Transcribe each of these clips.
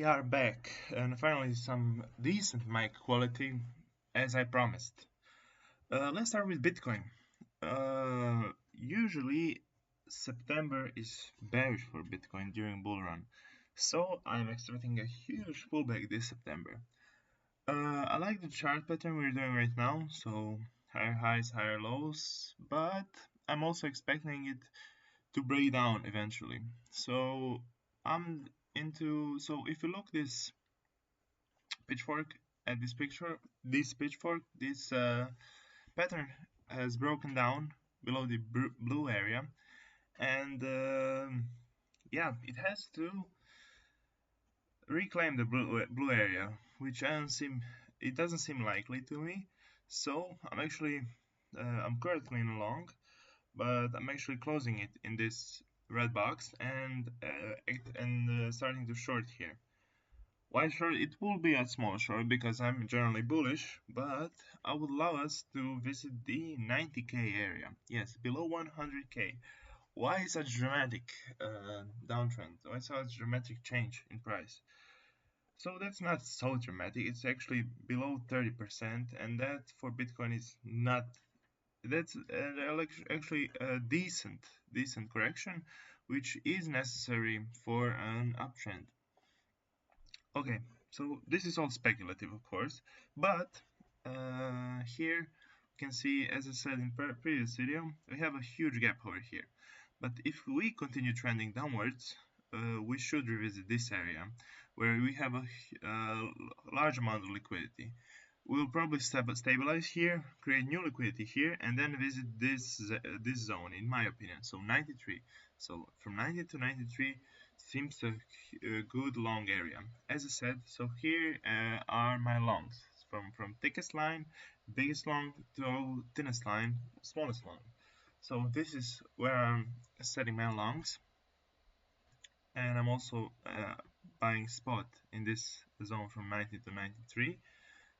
We are back, and finally some decent mic quality, as I promised. Let's start with Bitcoin. Usually, September is bearish for Bitcoin during bull run, so I'm expecting a huge pullback this September. I like the chart pattern we're doing right now, so higher highs, higher lows, but I'm also expecting it to break down eventually. So I'm so if you look this pitchfork at this picture, this pattern has broken down below the blue area, and yeah, it has to reclaim the blue area, which it doesn't seem likely to me. So I'm currently in a long, but I'm actually closing it in this red box and starting to short here. Why short? It will be a small short because I'm generally bullish, but I would allow us to visit the 90k area. Yes, below 100k. Why such dramatic downtrend? Why such dramatic change in price? So that's not so dramatic. It's actually below 30%, and that for Bitcoin is not. That's actually a decent correction, which is necessary for an uptrend. Okay, so this is all speculative, of course, but here you can see, as I said in previous video, we have a huge gap over here. But if we continue trending downwards, we should revisit this area where we have a large amount of liquidity. We'll probably stabilize here, create new liquidity here, and then visit this zone, in my opinion. So 93. So from 90 to 93 seems a good long area. As I said, so here are my longs from thickest line, biggest long to thinnest line, smallest long. So this is where I'm setting my longs, and I'm also buying spot in this zone from 90 to 93.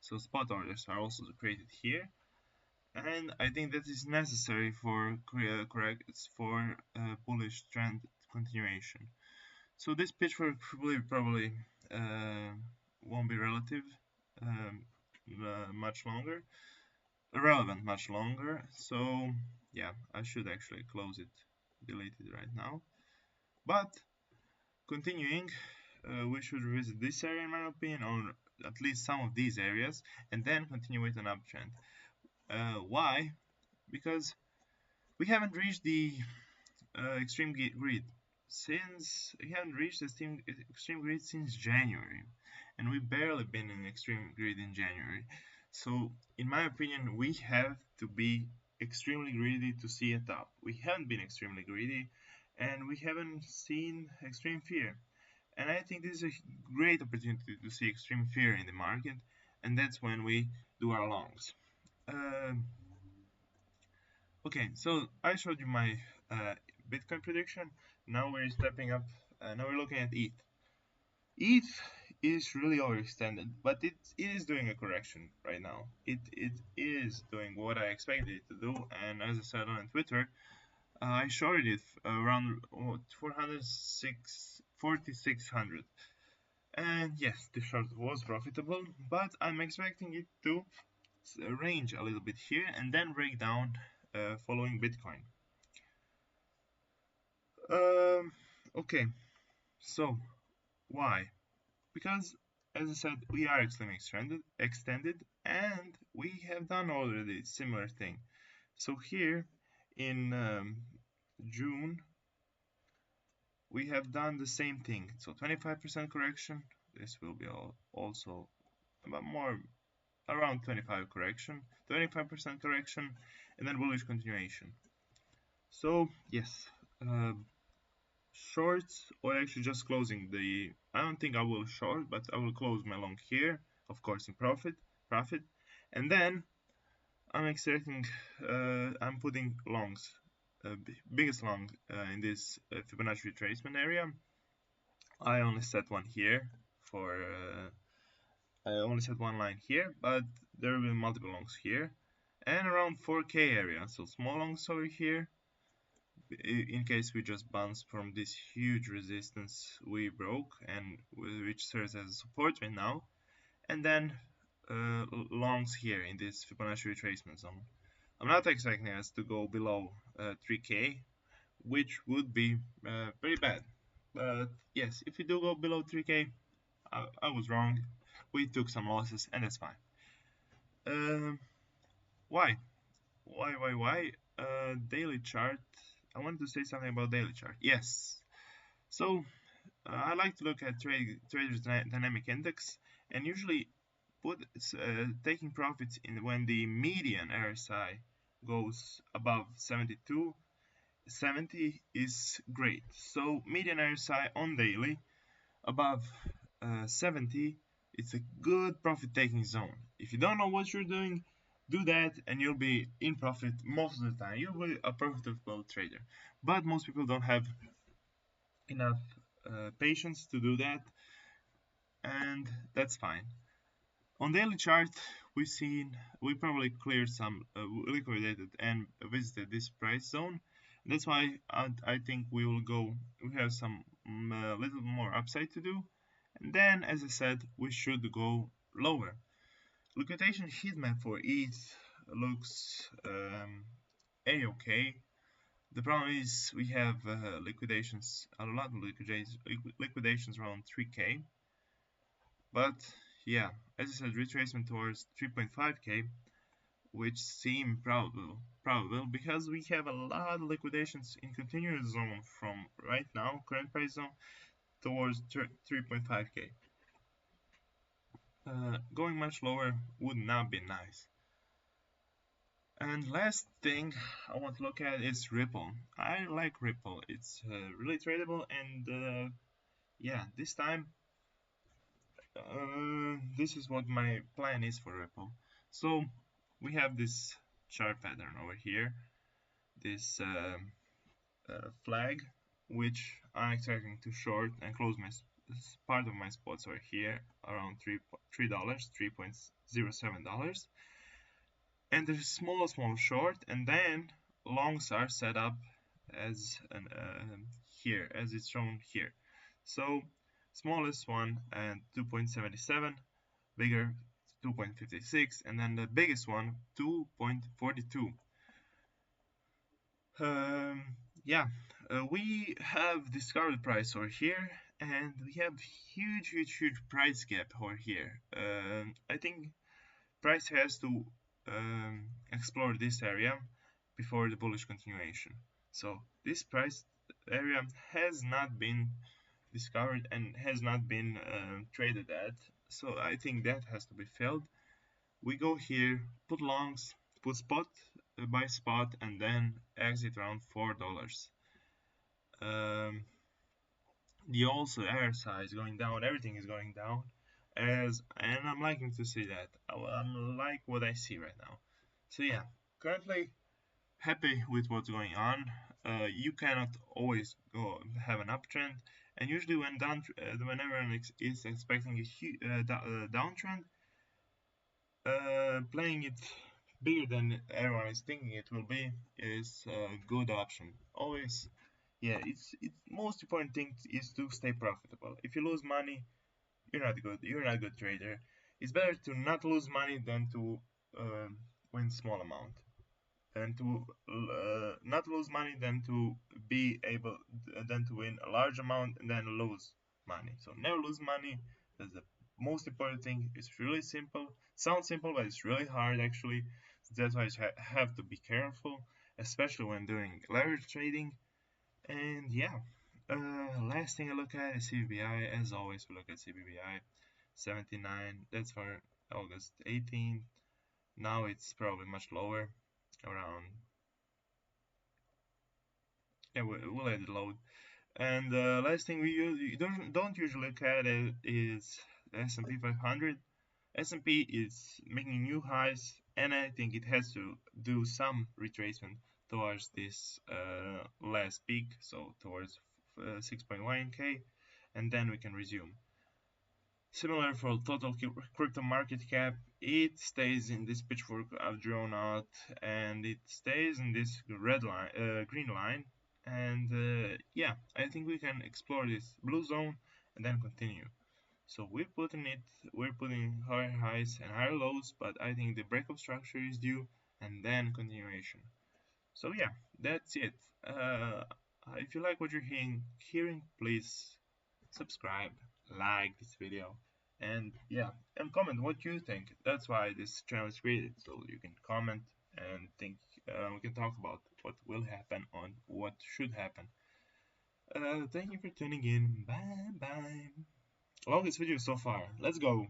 So spot orders are also created here, and I think that is necessary for bullish trend continuation. So this pitchfork probably won't be much longer, relevant much longer. So yeah, I should actually close it, delete it right now. But continuing, we should revisit this area in my opinion, or at least some of these areas, and then continue with an uptrend. Why? Because we haven't reached the extreme grid since January, and we've barely been in extreme grid in January. So in my opinion, we have to be extremely greedy to see a top. We haven't been extremely greedy, and we haven't seen extreme fear. And I think this is a great opportunity to see extreme fear in the market, and that's when we do our longs. Okay, so I showed you my Bitcoin prediction. Now we're stepping up. Now we're looking at ETH. ETH is really overextended, but it is doing a correction right now. It is doing what I expected it to do, and as I said on Twitter, I shorted it around 4,600. And yes, the short was profitable, but I'm expecting it to range a little bit here and then break down following Bitcoin. Okay, so why? Because as I said, we are extremely extended, and we have done already similar thing. So here in June, we have done the same thing. So 25% correction. This will be also about more around 25% correction, and then bullish continuation. So yes, shorts, or actually just closing the. I don't think I will short, but I will close my long here, of course in profit, and then I'm expecting. I'm putting longs, biggest long in this Fibonacci retracement area. I only set one here for. I only set one line here, but there will be multiple longs here, and around 4k area. So small longs over here, in case we just bounce from this huge resistance we broke and which serves as support right now, and then longs here in this Fibonacci retracement zone. I'm not expecting us to go below 3k, which would be pretty bad. But yes, if we do go below 3k, I was wrong. We took some losses, and that's fine. Why? Why? Daily chart. I wanted to say something about daily chart. Yes. So I like to look at Traders Dynamic Index, and usually taking profits in when the median RSI goes above 72. 70 is great. So median RSI on daily above 70, it's a good profit taking zone. If you don't know what you're doing, do that and you'll be in profit most of the time. You'll be a profitable trader. But most people don't have enough patience to do that, and that's fine. On daily chart, we probably cleared some liquidated and visited this price zone. That's why I think we have some little more upside to do, and then as I said, we should go lower. Liquidation heat map for ETH looks a-okay. The problem is we have liquidations, a lot of liquidations around 3k, but yeah, as I said, retracement towards 3.5k, which seem probable because we have a lot of liquidations in continuous zone from right now, current price zone, towards 3.5k. Going much lower would not be nice. And last thing I want to look at is Ripple. I like Ripple. It's really tradable, and yeah, this time this is what my plan is for Ripple. So we have this chart pattern over here, this flag, which I'm expecting to short and close part of my spots are here around $3, $3.07, and there's small short, and then longs are set up as here, as it's shown here. So smallest one and 2.77, bigger 2.56, and then the biggest one 2.42. Yeah, we have discovered price over here, and we have huge price gap over here. I think price has to explore this area before the bullish continuation. So this price area has not been discovered and has not been traded at, so I think that has to be filled. We go here, put longs, put spot by spot, and then exit around $4. The also RSI is going down, everything is going down, and I'm liking to see that. I'm like what I see right now. So yeah, currently happy with what's going on. You cannot always go have an uptrend, and usually when everyone is expecting a downtrend, playing it bigger than everyone is thinking it will be is a good option. Always, yeah, it's most important thing is to stay profitable. If you lose money, you're not good. You're not a good trader. It's better to not lose money than to win small amount, and to not lose money than to be able than to win a large amount and then lose money. So never lose money. That's the most important thing. It's really simple. Sounds simple, but it's really hard actually. That's why you have to be careful, especially when doing leverage trading. And yeah, last thing I look at is CBBI. As always, we look at CBBI 79. That's for August 18. Now it's probably much lower, around. Yeah, we'll let it load. And last thing we don't usually look at is S&P 500. S&P is making new highs, and I think it has to do some retracement towards this last peak, so towards 6.1k, and then we can resume. Similar for total crypto market cap, it stays in this pitchfork I've drawn out, and it stays in this green line. And yeah, I think we can explore this blue zone and then continue. So we're putting higher highs and higher lows, but I think the breakup structure is due and then continuation. So yeah, that's it. If you like what you're hearing, please subscribe, like this video, and yeah, and comment what you think. That's why this channel is created, so you can comment and think. We can talk about what will happen on what should happen. Thank you for tuning in. Bye bye. Longest video so far. Let's go.